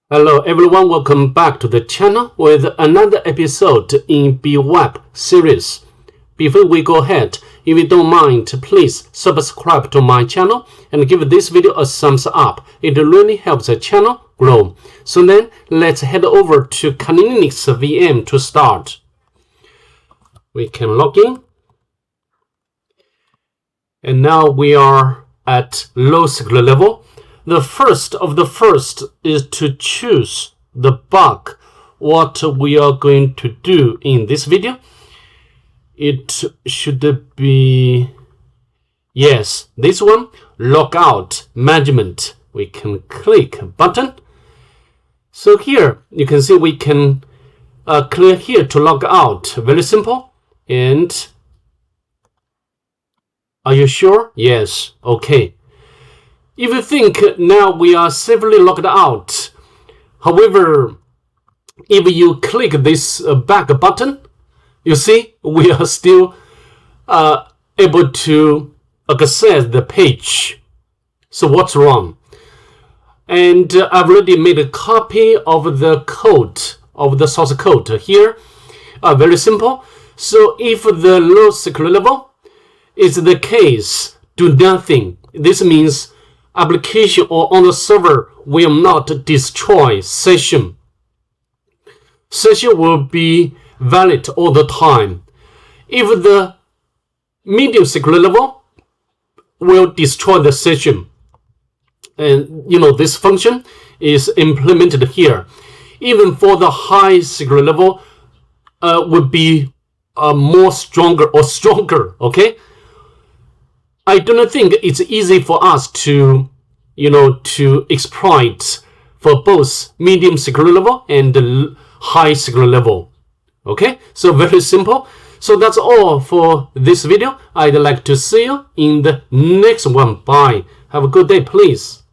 Hello everyone, welcome back to the channel with another episode in bWAPP series. Before we go ahead, if you don't mind, please subscribe to my channel and give this video a thumbs up. It really helps the channel grow. So then, let's head over to Linux VM to start. We can log in. And now we are at low security level. The first is to choose the bug, what we are going to do in this video. It should be, yes, this one, Logout Management. We can click button. So here, you can see we can click here to log out. Very simple. And are you sure? Yes. Okay. If you think now we are safely logged out, however, if you click this back button, you see we are still able to access the page. So what's wrong? And I've already made a copy of the code, of the source code here. Very simple. So if the low security level is the case, do nothing. This means application or on the server will not destroy session. Session will be valid all the time. If the medium security level will destroy the session, and this function is implemented here. Even for the high security level, would be more stronger. Okay. I do not think it's easy for us to, to exploit for both medium security level and high security level. Okay, so very simple. So that's all for this video. I'd like to see you in the next one. Bye. Have a good day, please.